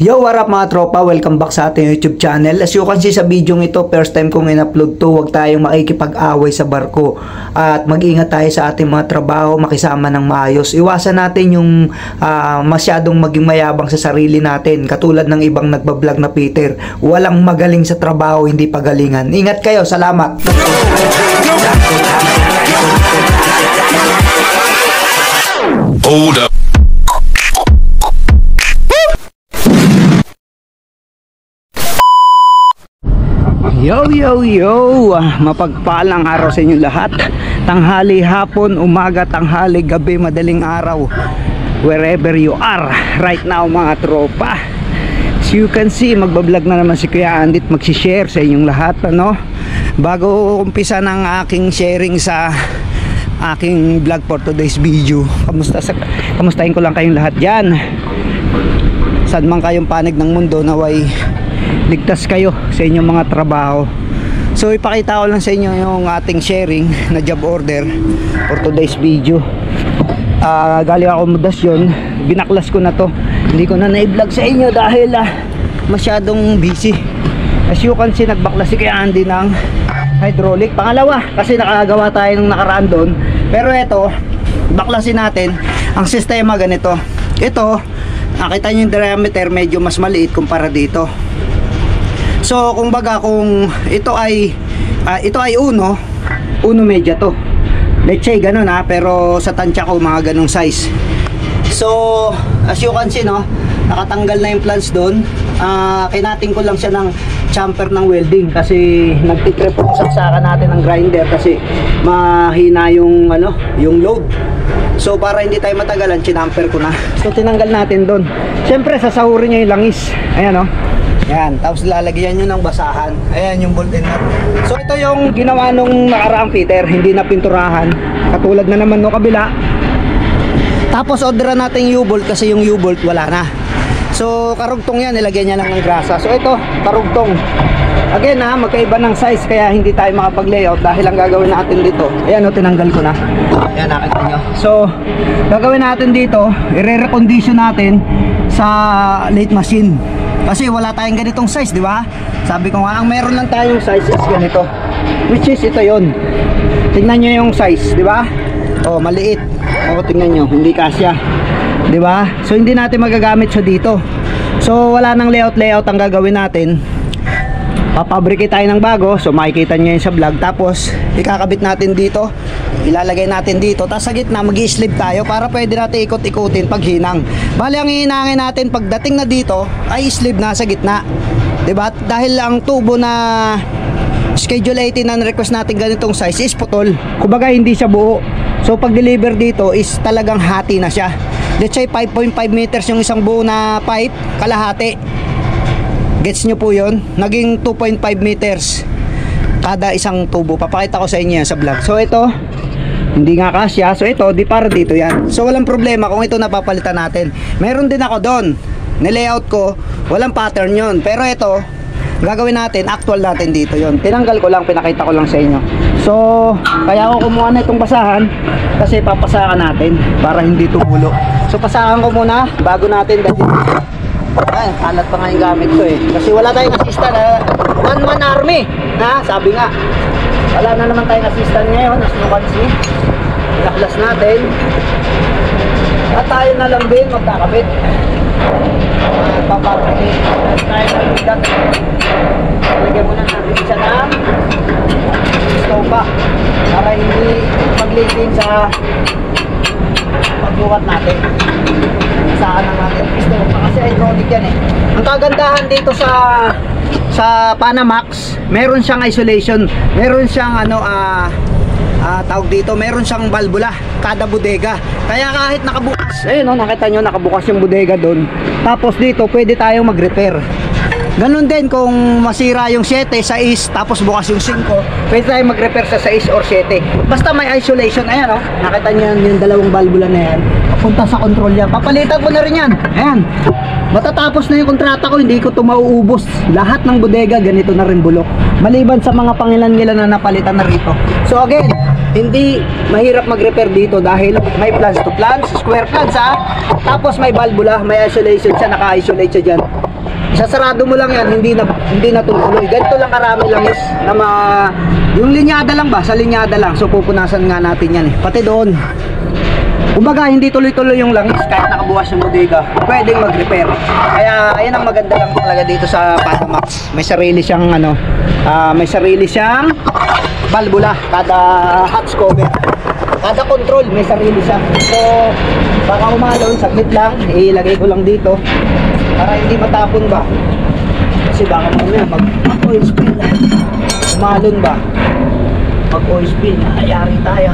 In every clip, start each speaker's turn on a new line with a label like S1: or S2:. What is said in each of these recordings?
S1: Yo, what up mga tropa? Welcome back sa ating YouTube channel. As you can see sa video ito, first time kong in-upload to. Huwag tayong makikipag-away sa barko. At mag-ingat tayo sa ating mga trabaho, makisama ng maayos. Iwasan natin yung masyadong maging mayabang sa sarili natin. Katulad ng ibang nagbablog na Peter. Walang magaling sa trabaho, hindi pagalingan. Ingat kayo, salamat!
S2: Hold up.
S1: Yo, mapagpalang araw sa inyo lahat. Tanghali, hapon, umaga, tanghali, gabi, madaling araw, wherever you are right now mga tropa. As you can see, magbablog na naman si Kuya Andy at magsishare sa inyong lahat, ano? Bago umpisa ng aking sharing sa aking vlog for today's video, kamustahin ko lang kayong lahat dyan. Saan man kayong panig ng mundo, naway ligtas kayo sa inyong mga trabaho. So ipakita ko lang sa inyo yung ating sharing na job order for today's video. Galing ako modasyon, binaklas ko na to, hindi ko na na-vlog sa inyo dahil masyadong busy. As you can see, nagbaklas si Kuya Andy ng hydraulic, pangalawa kasi nakagawa tayo ng nakaraan doon. Pero ito, baklasin natin. Ang sistema ganito, ito nakita nyo yung diameter medyo mas maliit kumpara dito. So kumbaga kung ito ay uno medya to, let's say ganun pero sa tansya ko mga ganung size. So as you can see, no, nakatanggal na yung plans doon. Kinating ko lang siya ng chamfer ng welding kasi nagtitrip yung saksakan natin ng grinder kasi mahina yung yung load. So para hindi tayo matagalan, chinamper ko na. So tinanggal natin doon. Siyempre sasahurin niya yung langis. Ayan, no. Yan, tapos lalagyan nyo ng basahan. Ayan yung bolt and nut. So ito yung ginawa nung nakaraang Peter, hindi na pinturahan, katulad na naman nung kabila. Tapos orderan natin yung U-bolt kasi yung U-bolt wala na. So karugtong yan, nilagyan niya lang ng grasa. So ito, karugtong. Again magkaiba ng size kaya hindi tayo makapag-layout dahil ang gagawin natin dito, ayan tinanggal ko na. Ayan, nakita nyo. So gagawin natin dito, i-recondition natin sa lathe machine. Kasi wala tayong ganitong size, di ba? Sabi ko nga, ang meron lang tayong size is ganito. Which is ito yon. Tingnan nyo yung size, di ba? Oh, maliit. Oh, tingnan nyo, hindi kasya. Di ba? So hindi natin magagamit siya dito. So wala nang layout ang gagawin natin. Papabricate tayo ng bago. So makikita nyo yun sa vlog. Tapos ikakabit natin dito, ilalagay natin dito, tapos sa gitna mag-i-slip tayo para pwede natin ikot-ikutin pag hinang. Bali ang hihinangin natin pagdating na dito ay slip na sa gitna, diba? Dahil ang tubo na schedule 18 na request natin ganitong size is putol, kumbaga hindi siya buo. So pag deliver dito is talagang hati na siya. Let's say 5.5 meters yung isang buo na pipe, kalahati. Gets nyo po yun? Naging 2.5 meters kada isang tubo. Papakita ko sa inyo yan sa vlog. So ito, hindi nga kasya. So ito, di para dito yan. So walang problema kung ito napapalitan natin. Meron din ako doon, nilayout ko, walang pattern yun. Pero ito, gagawin natin, actual natin dito yon. Tinanggal ko lang, pinakita ko lang sa inyo. So kaya ako kumuha na itong basahan kasi papasakan natin para hindi tumulo. So pasakan ko muna bago natin dati. Ay, kalat pa nga yung gamit ko kasi wala tayong assistant, one-man army, sabi nga wala na naman tayong assistant ngayon. As you can see, pinaklas natin at tayo na lang din magkakabit. Papabricate tayo ng bigat. Lagyan muna natin siya ng stopa para hindi mag-leaking sa pagbukat natin. Saan na natin stopa kasi hydraulic yan Ang kagandahan dito sa Panamax, meron siyang isolation, meron siyang tawag dito, meron siyang valvula kada bodega. Kaya kahit nakabukas, ayun nakita nyo nakabukas yung bodega doon. Tapos dito pwede tayong mag-repair. Ganun din kung masira yung 7, 6, tapos bukas yung 5, pwede tayong mag-repair sa 6 or 7. Basta may isolation. Ayan nakita nyo yung dalawang valvula na yan, papunta sa control yan. Papalitan ko na rin yan. Ayan, matatapos na yung kontrata ko, hindi ko ito mauubos. Lahat ng bodega ganito na rin bulok, maliban sa mga pangilan-ngilan na napalitan na rito. So again, hindi mahirap mag-repair dito dahil may plans to plans, square plans tapos may valvula, may isolation siya, naka-isolate siya dyan. Isasarado mo lang yan, hindi na tutuloy. Ganito lang karami langis na yung linyada lang ba? Sa linyada lang. So pupunasan nga natin yan eh. Pati doon. Kumbaga hindi tuloy-tuloy yung langis kahit nakabukas yung bodega. Pwedeng mag-repair. Kaya ayan ang maganda lang talaga dito sa Panamax. May sarili siyang may sarili siyang valvula kada hatch cover. Kada control may sarili siya. So baka umalon, saglit lang, ilagay ko lang dito para hindi matapon ba. Kasi baka mamaya mag-oil spill. Umalon ba? Mag-oil spill, ayari tayo.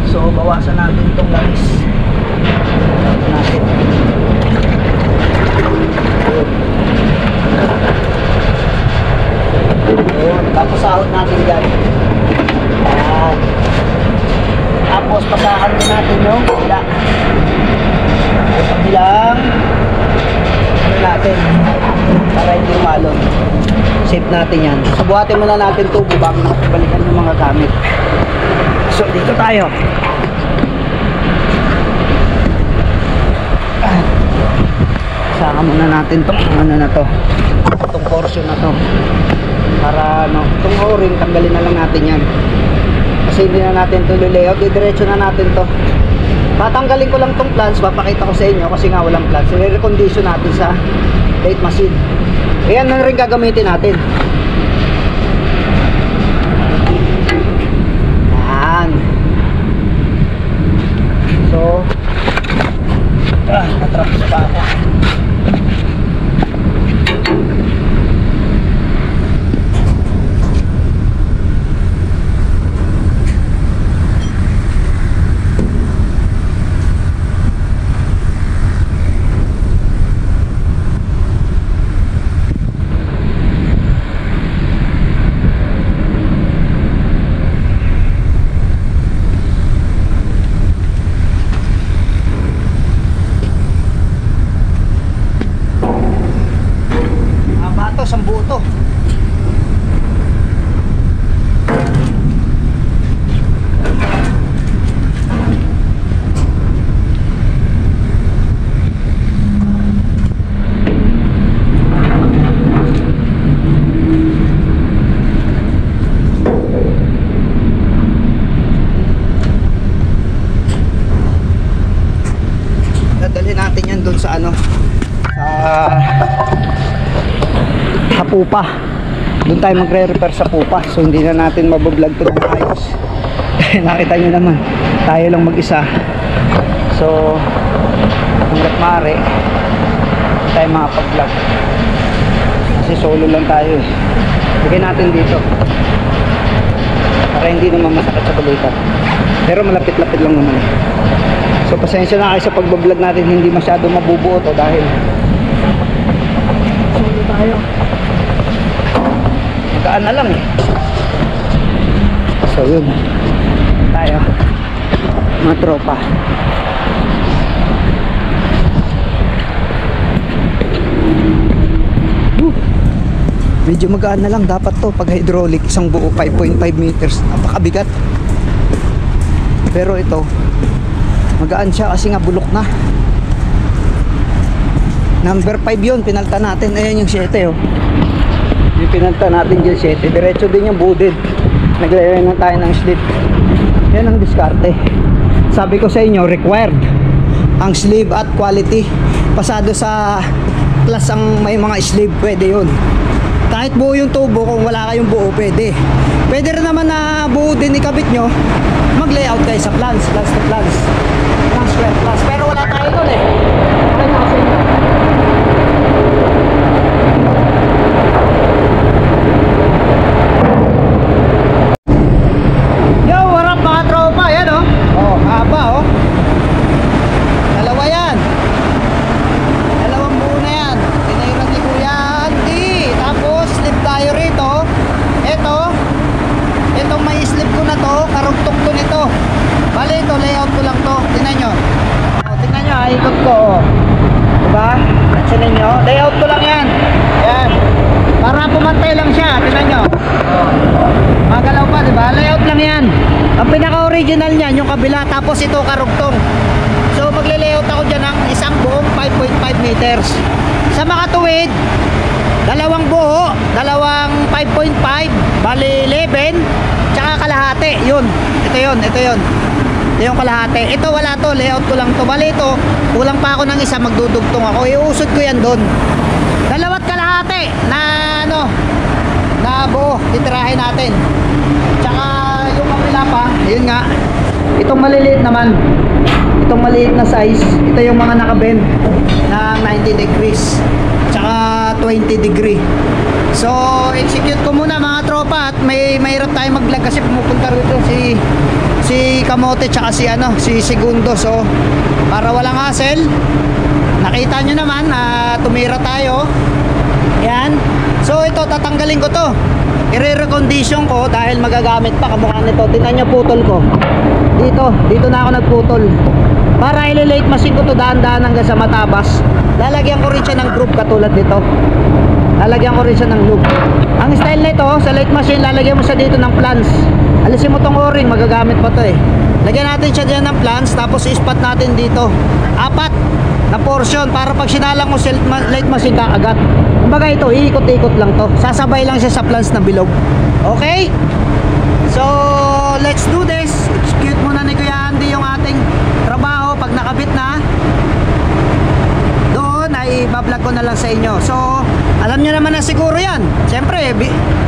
S1: So bawasan natin itong langis. Bawasan natin. Tapos sahod natin dyan. Ayan. Tapos pasahan din natin yung kabila. Yung kabilang natin para hindi umalon. Save natin yan. So buhatin muna natin tubo bago balikan yung mga gamit. So dito tayo. Saka muna natin itong na to. Itong portion na to. Para itong o-ring tanggalin na lang natin yan. Kasi hindi na natin ito layout, diretso na natin to. Tatanggalin ko lang tong plans, papakita ko sa inyo kasi nga walang plans. I-recondition natin sa plate machine. Ayan na rin gagamitin natin. Ayan. So, natrapos pa ako. Isang buo to. Dadalhin natin yan doon sa sa pupa. Doon tayo magre-repair sa pupa. So hindi na natin mabablog ito ng ayos. Nakita nyo naman, tayo lang mag-isa. So hanggat maaari hindi tayo makapag-vlog kasi solo lang tayo eh. Bigyan natin dito para hindi naman masakit sa balikat. Pero malapit-lapit lang naman eh. So pasensya na kayo sa pag-vlog natin, hindi masyado mabubuo to dahil solo tayo. Magaan na lang eh. So yun tayo mga tropa. Medyo magaan na lang dapat to pag hydraulic, isang buo 5.5 meters, napakabigat. Pero ito magaan siya kasi nga bulok na. Number 5 yun, pinalta natin. Ayan yung 7 oh. Yung pinalta natin dyan 7. Diretso din yung budid. Naglalagay na tayo ng slip. Yan ang diskarte. Sabi ko sa inyo, required ang sleeve at quality. Pasado sa plus ang may mga sleeve, pwede yun. Kahit buo yung tubo, kung wala kayong buo, pwede. Pwede rin naman na buo din ikabit nyo. Mag-layout kayo sa plans, plans to plans. Plans square plans. Pero wala tayo nun eh. Ano sa inyo? Yo, what up mga tropa? Yan oh. Oh, haba oh. Dalawa yan. Dalawang buo na yan. Tinayuran ni Kuya Andy. Tapos slip tayo rito. Itong may slip ko na to, karugtong to nito. Bali ito, layout ko lang to. Tingnan nyo. Tingnan nyo, ikot ko oh. Diba? Pansin ninyo, layout ko lang yan. Yan. Para pumantay lang siya, tingnan nyo. Magalaw pa, diba? Layout lang yan. Ang pinaka-original niyan, yung kabila, tapos ito karugtong. So magle-layout ako dyan ng isang buong 5.5 meters. Sa makatuwid, dalawang buo, dalawang 5.5, bali 11, tsaka kalahati. Yun, ito yun. Ito yung kalahati. Ito wala to, layout ko lang to. Bali ito, kulang pa ako ng isa, magdudugtong ako. Iusod ko yan doon. Dalawat kalahati na ano, na buo, titirahin natin. Tsaka yung kapila pa, yun nga. Itong maliliit naman, itong maliit na size, ito yung mga nakabend na 90 degrees tsaka 20 degree. So execute ko muna mga tropa, at mahirap tayo mag-vlog kasi pumupunta rito si Kamote tsaka si Segundo. So para walang hassle, nakita nyo naman tumira tayo. Yan. So ito, tatanggalin ko to, i-recondition ko dahil magagamit pa. Kamukha nito, tingnan nyo putol ko dito na ako nagputol para ililate machine ko to daan-daan hanggang sa matabas. Lalagyan ko rin siya ng groove katulad nito, lalagyan ko rin siya ng loop. Ang style nito sa late machine, lalagyan mo siya dito ng plans. Alisin mo tong o-ring, magagamit pa to lagyan natin siya dyan ng plans, tapos i-spot natin dito 4 na portion para pag sinalang mo sa late machine kakagat. Kumbaga ito, iikot-ikot lang to, sasabay lang siya sa plans na bilog. Okay, so let's do this. Execute muna ni Kuya Andy yung ating trabaho. Pag nakabit na doon, ay bablog ko na lang sa inyo. So alam nyo naman na siguro yan. Siyempre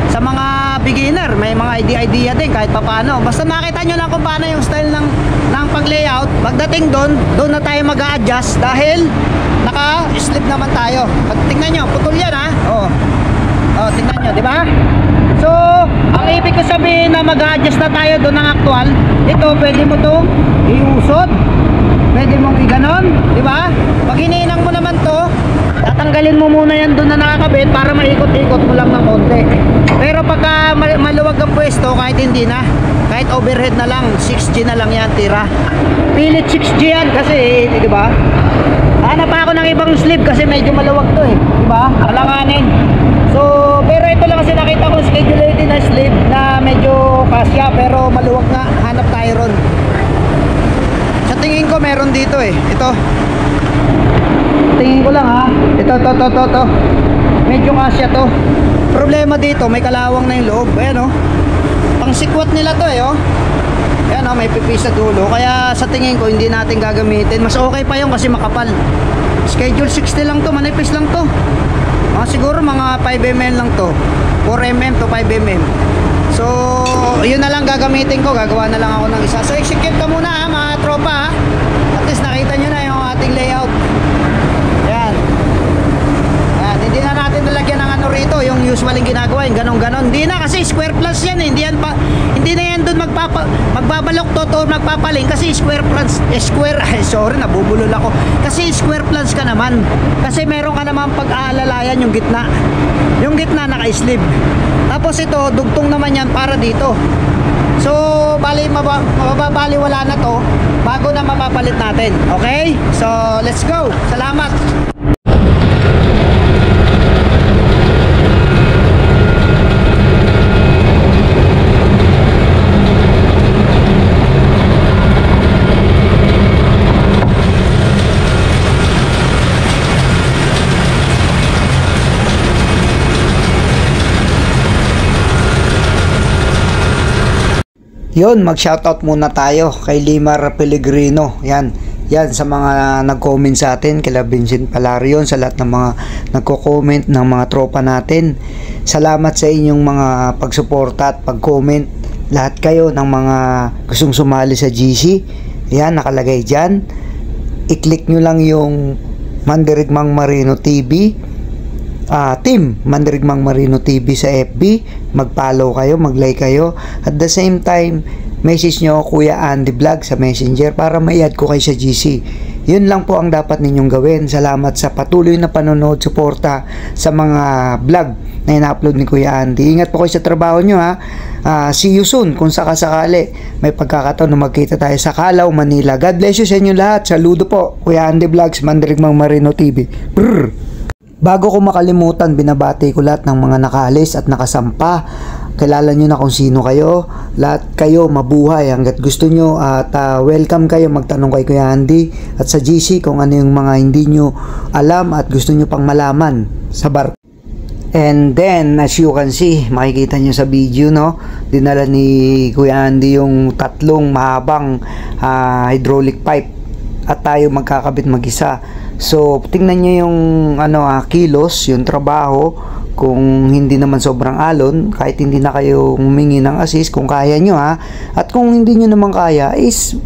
S1: sa mga beginner, may mga idea din kahit paano. Basta makita nyo lang kung paano yung style ng pag-layout. Pagdating doon na tayo mag-a-adjust dahil naka-slip naman tayo. Tingnan nyo, putol yan tingnan nyo, di ba? So ang ibig ko sabihin na mag-a-adjust na tayo doon ng actual. Ito, pwede mo itong iusod, pwede mong iganon, di ba? Pag hininang mo naman to, tatanggalin mo muna yan doon na nakakabit para maikot-ikot mo lang ng konti. Pero pagka maluwag ang pwesto, kahit hindi na, kahit overhead na lang, 6G na lang yan tira. Pilit 6G yan kasi di ba? Hanap pa ako ng ibang sleeve kasi medyo maluwag to di ba? Alanganin. So pero ito lang kasi nakita ko schedule na sleeve na medyo kasya pero maluwag nga. Hanap tayo ron. Sa tingin ko meron dito ito. Tingin ko lang ito. Medyo kasya to. Problema dito, may kalawang na yung loob. Ayan pang sikwat nila to Ayan may pipi sa dulo. Kaya sa tingin ko hindi natin gagamitin. Mas okay pa yung kasi makapal. Schedule 60 lang to, manipis lang to. Siguro mga 5mm lang to, 4mm to 5mm. So yun na lang gagamitin ko. Gagawa na lang ako ng isa. So execute ka muna mga tropa At least nakita nyo na yung ating layout. Ayan. Hindi na natin nalagyan ng ano rito, yung usual yung ginagawa, yung ganon-ganon. Hindi na kasi square plus yan Hindi na yan doon magbabalok to magpapaling kasi square plus, sorry nabubulol ako. Kasi square plus ka naman. Kasi meron ka naman pag-aalalayan yung gitna. Yung gitna naka-sleeve. Tapos ito, dugtong naman yan para dito. So, mababaliwala na to bago na mapapalit natin. Okay? So, let's go. Salamat. Yun, mag-shoutout muna tayo kay Limar Pellegrino. Yan sa mga nag-comment sa atin, kay Vincent Palarion, sa lahat ng mga nagko-comment ng mga tropa natin. Salamat sa inyong mga pagsuporta at pag-comment. Lahat kayo ng mga gustong sumali sa GC. Yan, nakalagay dyan. I-click nyo lang yung Mandirigmang Marino TV. Team Mandirigmang Marino TV sa FB, mag-follow kayo, mag-like kayo. At the same time, message nyo Kuya Andy Vlog sa Messenger para ma-add ko kayo sa GC. Yun lang po ang dapat ninyong gawin. Salamat sa patuloy na panonood, suporta sa mga vlog na ina-upload ni Kuya Andy. Ingat po kayo sa trabaho nyo see you soon kung sakasakali may pagkakataon na magkita tayo sa Calao, Manila. God bless you sa inyo lahat. Saludo po, Kuya Andy Vlogs, Mandirigmang Marino TV. Brrr! Bago ko makalimutan, binabati ko lahat ng mga nakaalis at nakasampa kilala nyo na kung sino kayo. Lahat kayo mabuhay hanggat gusto nyo, at welcome kayo magtanong kay Kuya Andy at sa GC kung ano yung mga hindi nyo alam at gusto nyo pang malaman sa barko. And then, as you can see, makikita nyo sa video, no, dinala ni Kuya Andy yung tatlong mahabang hydraulic pipe at tayo magkakabit mag-isa. So, tingnan nyo yung kilos, yung trabaho. Kung hindi naman sobrang alon, kahit hindi na kayo humingi ng assist, kung kaya nyo at kung hindi nyo naman kaya is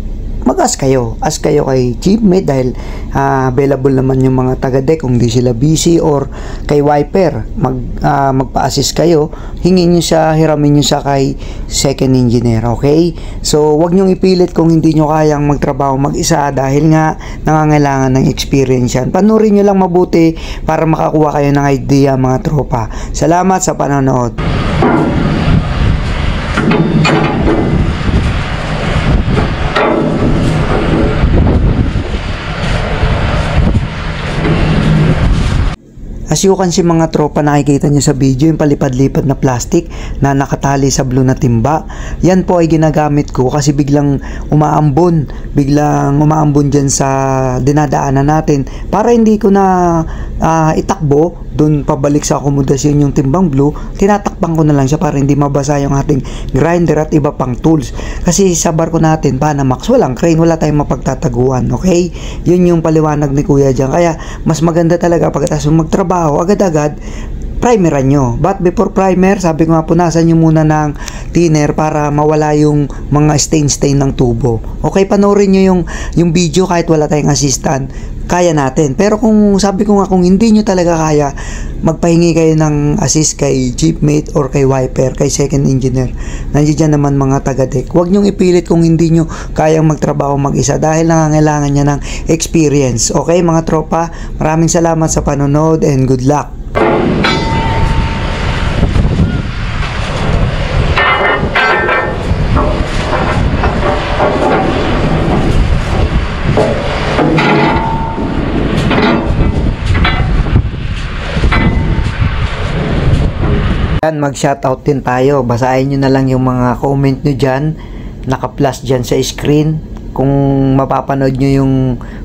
S1: mag-ask kayo. Ask kayo kay Chiefmate dahil available naman yung mga taga-deck kung di sila busy, or kay Wiper. Magpa-assist kayo. Hingin nyo siya, hiramin nyo siya kay second engineer. Okay? So, wag nyong ipilit kung hindi nyo kayang magtrabaho mag-isa dahil nga nangangailangan ng experience yan. Panurin nyo lang mabuti para makakuha kayo ng idea, mga tropa. Salamat sa panonood. As you can see, mga tropa, nakikita nyo sa video yung palipad-lipad na plastic na nakatali sa blue na timba. Yan po ay ginagamit ko kasi biglang umaambon dyan sa dinadaanan natin. Para hindi ko na itakbo dun pabalik sa akomodasyon yung timbang blue, tinatakpan ko na lang siya para hindi mabasa yung ating grinder at iba pang tools. Kasi sa barko natin, Panamax, walang crane, wala tayong mapagtataguan. Okay? Yun yung paliwanag ni Kuya dyan. Kaya mas maganda talaga pagkatapos magtrabaho, agad-agad primeran nyo. But before primer, sabi ko nga, punasan nyo muna ng thinner para mawala yung mga stain ng tubo. Okay, panoorin nyo yung video kahit wala tayong assistant. Kaya natin. Pero kung sabi ko nga, kung hindi nyo talaga kaya, magpahingi kayo ng assist kay Chiefmate or kay Wiper, kay second engineer. Nandiyan naman mga taga-deck. Huwag nyong ipilit kung hindi nyo kayang magtrabaho mag-isa dahil nangangailangan niya ng experience. Okay, mga tropa? Maraming salamat sa panonood and good luck. Mag-shoutout din tayo. Basahin nyo na lang yung mga comment nyo dyan. Naka-plus dyan sa screen. Kung mapapanood nyo yung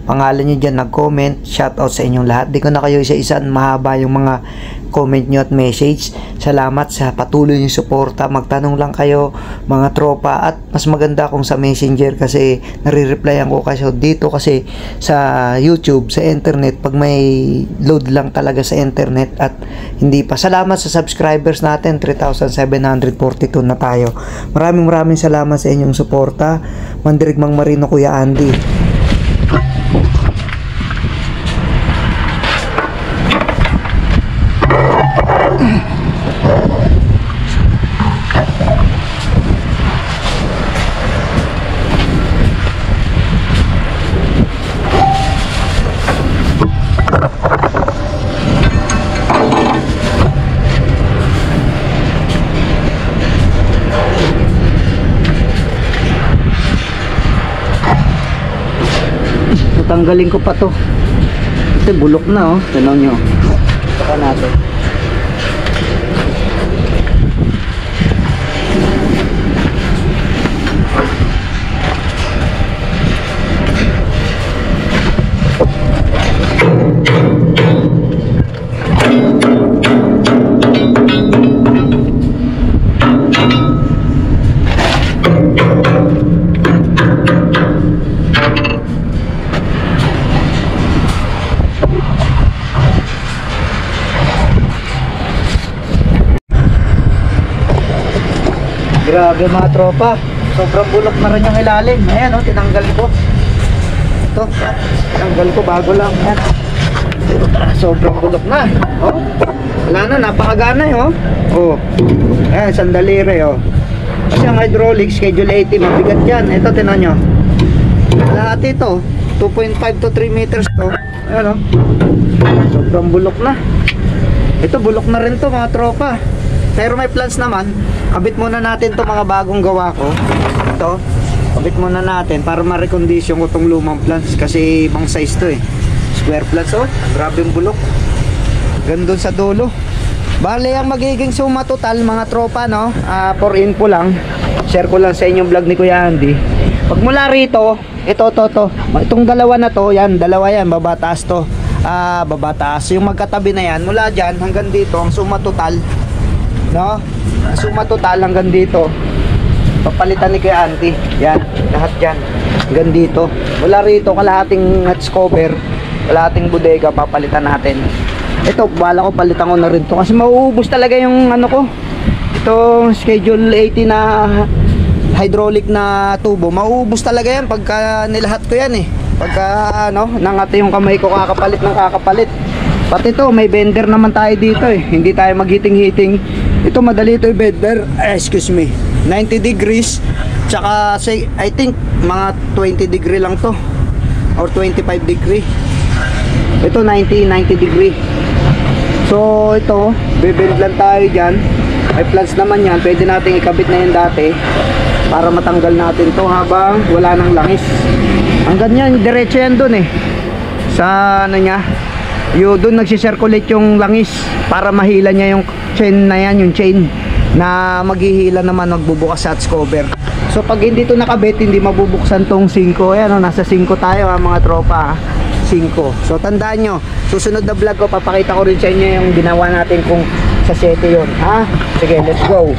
S1: pangalan nyo dyan, nag-comment, shoutout sa inyong lahat. Di ko na kayo isa-isa, mahaba yung mga comment nyo at message. Salamat sa patuloy nyo suporta. Magtanong lang kayo, mga tropa, at mas maganda kung sa messenger kasi nare-replyan ko kasi dito, kasi sa YouTube, sa internet, pag may load lang talaga sa internet at hindi pa. Salamat sa subscribers natin, 3,742 na tayo. Maraming salamat sa inyong suporta. Mandirigmang Marino, Kuya Andy. Tanggalin ko pa to. Ito bulok na, oh. Tanaw nyo. Saka natin. Grabe mga tropa, sobrang bulok na rin yung ilalim. Ayan, oh, tinanggal ko. Ito, tinanggal ko bago lang. Ayan. Sobrang bulok na. Oh, wala na, napakagana eh, oh. Oh, ayan, sandalire, oh. Kasi ang hydraulic, schedule 80, mabigat yan. Ito, tinan nyo. Lahat ito, 2.5 to 3 meters to. Ayan, oh. Sobrang bulok na. Ito, bulok na rin to mga tropa. Pero may plans naman. Kabit muna natin to mga bagong gawa ko. Ito, kabit muna natin para ma-recondition ko tong lumang plans kasi ibang size to eh. Square plans, oh. Grabe yung bulok. Gandun sa dulo. Bale, ang magiging suma total mga tropa, no? For info lang, share ko lang sa inyo yung vlog ni Kuya Andy. Pag mula rito, itong dalawa na to, yan, dalawa yan, babataas to. Babataas. Yung magkatabi na yan, mula dyan hanggang dito, ang suma total, no? Ang suma total hanggang dito, papalitan ni Kuya Andy. Yan, lahat dyan. Hanggang dito. Mula rito, kalahating hatch cover, kalahating bodega, papalitan natin. Ito, bala ko palitan ko na rin to kasi mauubos talaga yung ano ko. Itong schedule 80 na hydraulic na tubo, mauubos talaga yan pagka nilahat ko yan eh. Pagka ano, nangati yung kamay ko kakapalit ng kakapalit. Pati ito, may bender naman tayo dito eh. Hindi tayo maghiting-hiting. Ito madali ito i-bender. Excuse me. 90 degrees. Tsaka say, I think mga 20 degree lang to. Or 25 degree. Ito 90 degree. So ito, bibend lang tayo dyan. May plans naman yan. Pwede natin ikabit na yan dati para matanggal natin to habang wala nang langis. Hanggang yan, diretso yan dun eh. Sa ano niya, doon nagsisirculate yung langis para mahila niya yung chain na yan, yung chain na maghihila naman, magbubukas sa hatch cover. So pag hindi to nakabit, hindi mabubuksan tong 5. Ayan, nasa 5 tayo mga tropa. 5. So tandaan nyo, susunod na vlog ko, papakita ko rin sa inyo yung ginawa natin kung sa 7 yun. Ha? Sige, let's go.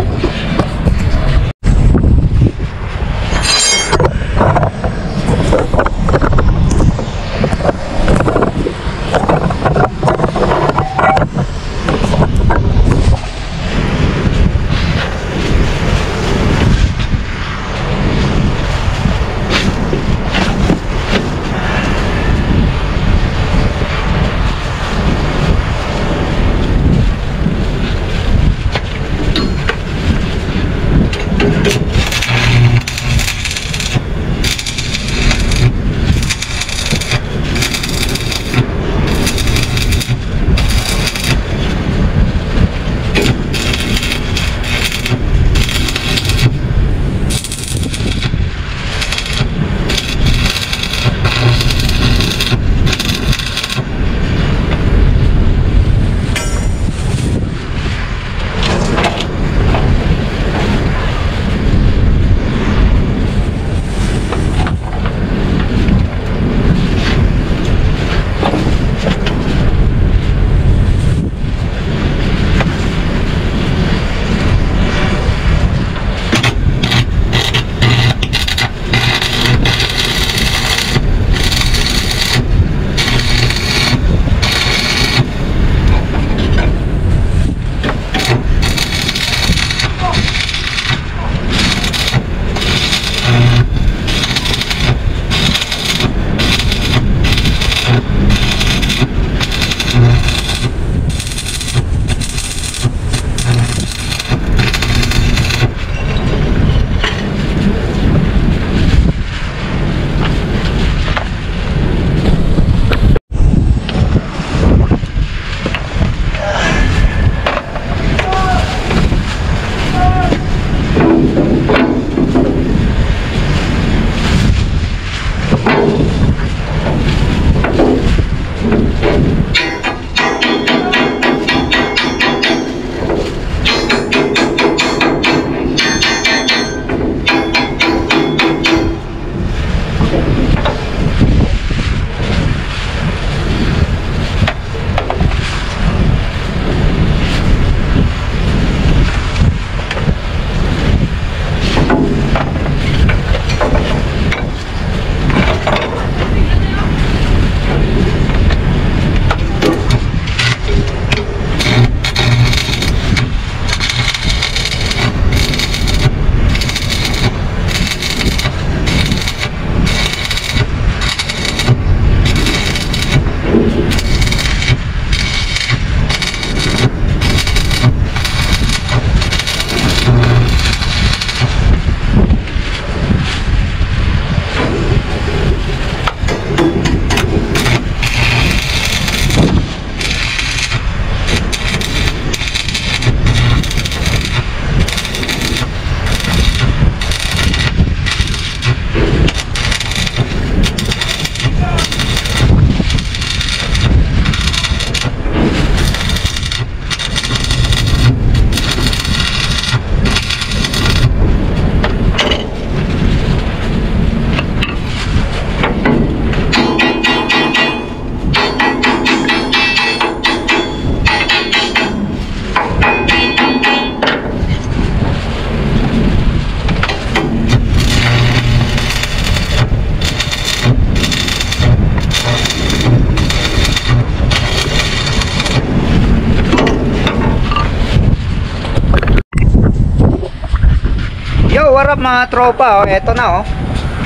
S1: what up mga tropa, oh, eto na oh.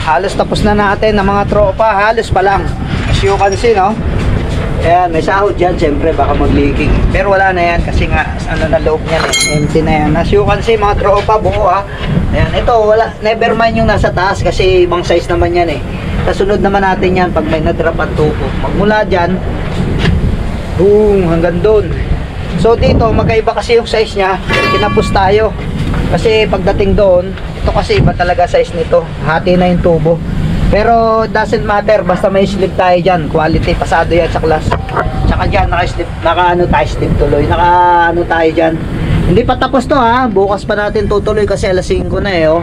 S1: Halos tapos na natin ng mga tropa, halos pa lang. As you can see, no? Ayan, may sahod dyan, siyempre baka mag-leaking. Pero wala na yan kasi nga, ano na loob niyan eh, empty na yan. As you can see mga tropa, buo ha. Ayan, ito, wala, never mind yung nasa taas kasi ibang size naman yan eh. Kasunod naman natin yan pag may na-drop ang tubo. Magmula dyan, boom, hanggang doon. So dito, magkaiba kasi yung size niya, kinapos tayo. Kasi pagdating doon, ito kasi iba talaga size nito. Hati na yung tubo. Pero doesn't matter, basta may slip tayo dyan. Quality, pasado yan sa class. Tsaka dyan, naka-ano tayo, slip tuloy. Naka-ano tayo dyan. Hindi pa tapos to ha. Bukas pa natin tutuloy kasi alas 5 na eh oh.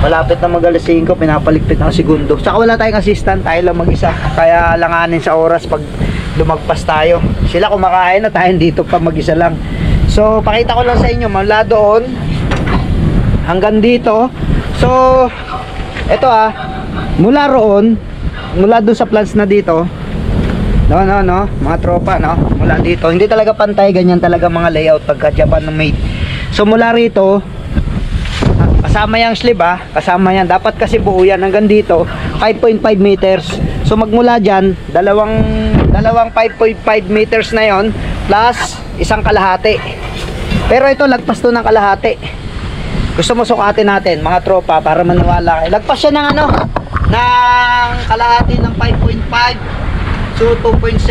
S1: Malapit na mag alas 5, pinapaligpit ng segundo. Tsaka wala tayong assistant, tayo lang mag-isa. Kaya langanin sa oras pag lumagpas tayo. Sila kumakain na tayo dito pa mag-isa lang. So pakita ko lang sa inyo, mula doon hanggang dito. So eto ha, mula roon, mula doon sa plants na dito, no, mga tropa, no, mula dito, hindi talaga pantay, ganyan talaga mga layout pagka Japan ng made. So mula rito, kasama yung slip ha, kasama yan, dapat kasi buo yan hanggang dito, 5.5 meters. So magmula dyan, dalawang 5.5 meters na yon plus isang kalahati. Pero ito, lagpas to ng kalahati. Gusto mo sukatin natin mga tropa para maniwala kayo. Lagpas siya ng ano, ng kalahati ng 5.5 so 2.7,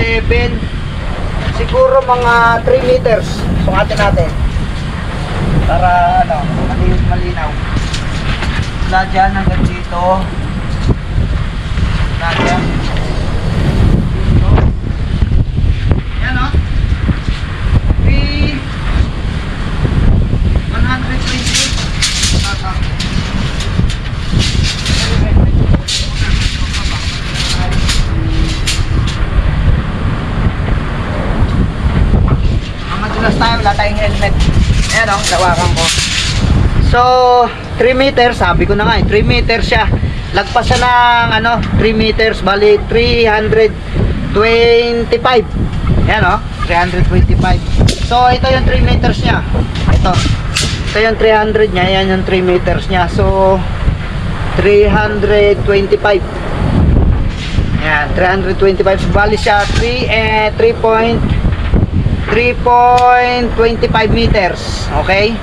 S1: siguro mga 3 meters. Sukatin natin para ano, malinaw. Wala dyan hanggang dito. Wala dyan dito. Yan o, 120. Tayo, wala tayong helmet. Ayan o, lawakan ko. So 3 meters, sabi ko na nga 3 meters siya. Lagpas siya ng ano, 3 meters, bali 325. Ayan o, 325. So ito yung 3 meters nya. Ito yung 300 nya, yan yung 3 meters nya. So 325. Ayan, 325. Bali siya 3.25 meters. Okay,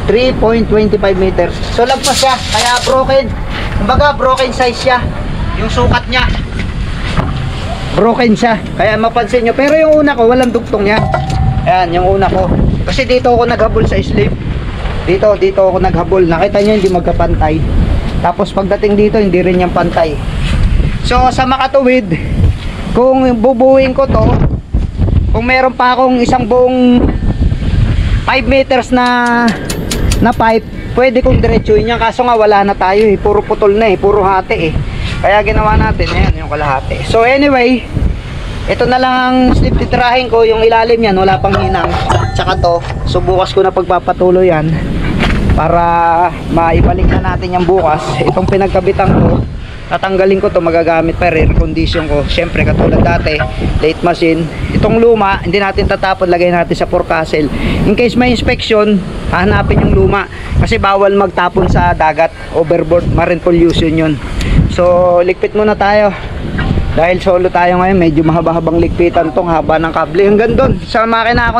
S1: 3.25 meters. So lagpas siya, kaya broken. Kumbaga broken size siya. Yung sukat niya broken siya, kaya mapansin nyo. Pero yung una ko, walang dugtong yan. Ayan, yung una ko. Kasi dito ako naghabol sa slip. Dito ako naghabol. Nakita nyo, hindi magkapantay. Tapos pagdating dito, hindi rin yung pantay. So sa makatuwid, kung bubuuin ko to, kung meron pa akong isang buong 5 meters na pipe, pwede kong diretsuhin yan. Kaso nga wala na tayo eh, puro putol na eh, puro hati eh. Kaya ginawa natin, ayan yung kalahati. So anyway, ito na lang ang slip titirahin ko. Yung ilalim yan, wala pang hinang. Tsaka to, so bukas ko na pagpapatuloy yan para maibalik na natin yung bukas. Itong pinagkabitan ko, tatanggalin ko to, magagamit pa, re-recondition ko. Syempre katulad dati, late machine. Itong luma, hindi natin tatapon, lagay natin sa forecastle. In case may inspection, hahanapin yung luma. Kasi bawal magtapon sa dagat, overboard, marine pollution yun. So, ligpit muna tayo. Dahil solo tayo ngayon, medyo mahaba-habang ligpitan tong haba ng kable. Hanggang doon, sa makina ako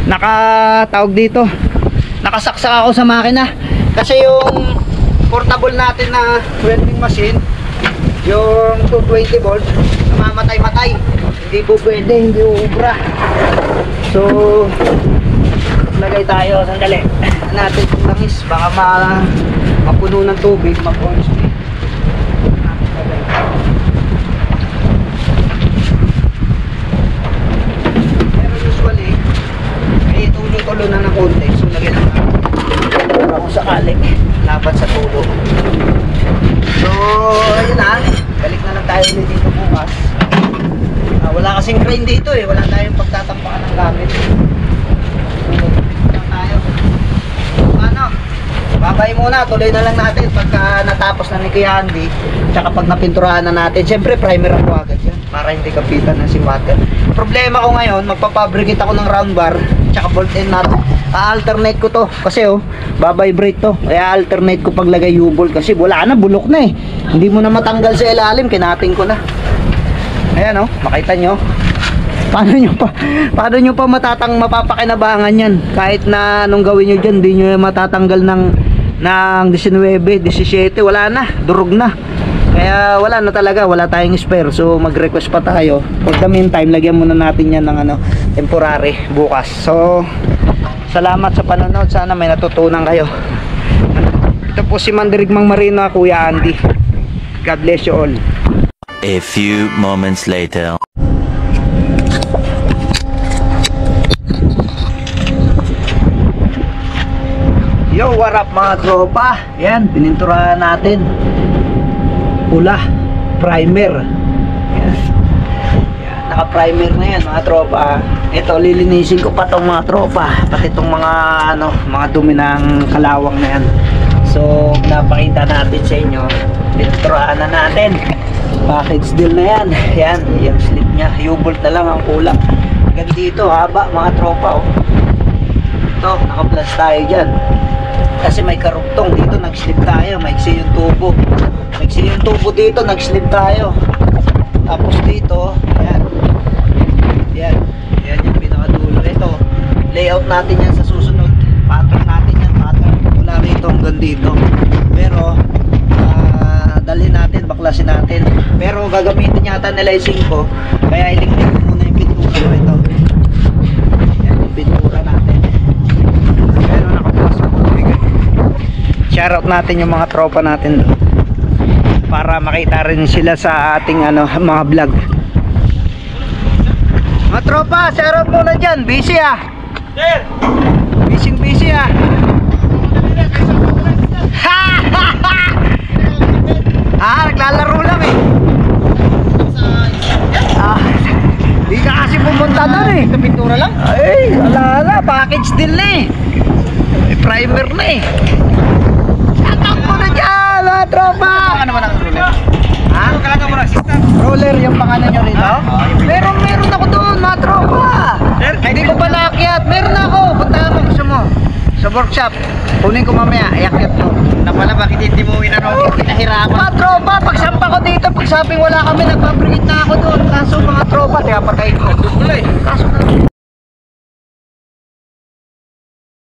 S1: nakatawag dito. Nakasaksak ako sa makina. Kasi yung portable natin na welding machine, yung 220 volts, namamatay-matay. Hindi po pwede, hindi uubra. So lagay tayo, sandali natin yung langis, baka mapuno ng tubig, mag-oil split. Pero usually may tulo-tulo na ng konti, so lagyan lang natin kung sakali laban sa tulo. So ayun na, balik na lang tayo ulit dito bukas. Wala kasing crane dito eh, wala tayong pagtatampakan ng gamit. So lang tayo. Ano, babay muna, tuloy na lang natin pagka natapos na ni Kuya Andy. Tsaka pag napinturahan na natin, syempre primer ako agad yan para hindi kapitan ng si water. Problema ko ngayon, magpapabricate ako ng round bar tsaka bolt and nut alternate ko to kasi babibrate to, kaya alternate ko paglagay U-bolt kasi wala na, bulok na hindi mo na matanggal sa ilalim, kinating ko na. Ayan makita nyo paano nyo pa mapapakinabangan yan kahit na anong gawin nyo dyan, di nyo matatanggal ng 19, 17, wala na, durog na. Kaya wala na talaga, wala tayong spare. So mag-request pa tayo. For the meantime, lagyan muna natin yan ng temporary bukas. So salamat sa panonood, sana may natutunan kayo. Ito po si Mandirigmang Marina, Kuya Andy. God bless you all.
S2: A few moments later.
S1: Yo, what up mga tropa? Yan, pininturahan natin. Pula, primer. Yan. Yan, naka-primer na yan mga tropa. Ito, lilinisin ko pa tong mga tropa. Pati tong mga mga dumi ng kalawang na yan. So, napakita natin sa inyo. Pininturahan na natin. Package deal na yan. Yan, yung slip nya. U-bolt na lang ang kulang. Hanggang dito, haba mga tropa. Ito, naka-plus tayo dyan. Kasi may karugtong dito, nag-slip tayo, maiksi yung tubo. Maiksi yung tubo dito, nag-slip tayo. Tapos dito, yan. Yan yung pinakadulo. Ito, layout natin yan sa susunod. Pattern natin yan, pattern. Wala rito hanggang dito. Pero, dalhin natin, baklasin natin. Pero gagamitin yata nila yung 5. Kaya iligpit ko muna yung pintura ko ito. Yan yung pintura natin. Shoutout natin yung mga tropa natin doon para makita rin sila sa ating mga vlog. Mga tropa, shoutout muna dyan. Busy sir. Busy naglalaro lang di ka kasi pumunta doon pintura lang. Ay, wala, package deal na primer na Shoutout mo na dyan, mga tropa! Ano naman ang roller? Ha? Kalaga mo na, assistant? Roller yung pangalan nyo rito? Meron ako doon, mga tropa! Hindi ko pa naakyat, meron ako! Punta mo, gusto mo? Sa workshop, kunin ko mamaya, iakyat mo. Na pala, bakit hindi mo pinahirapan? Mga tropa, pagsampa ko dito, pag sabing wala kami, nagpabrigit na ako doon. Kaso mga tropa, tiga patay ko. Kaso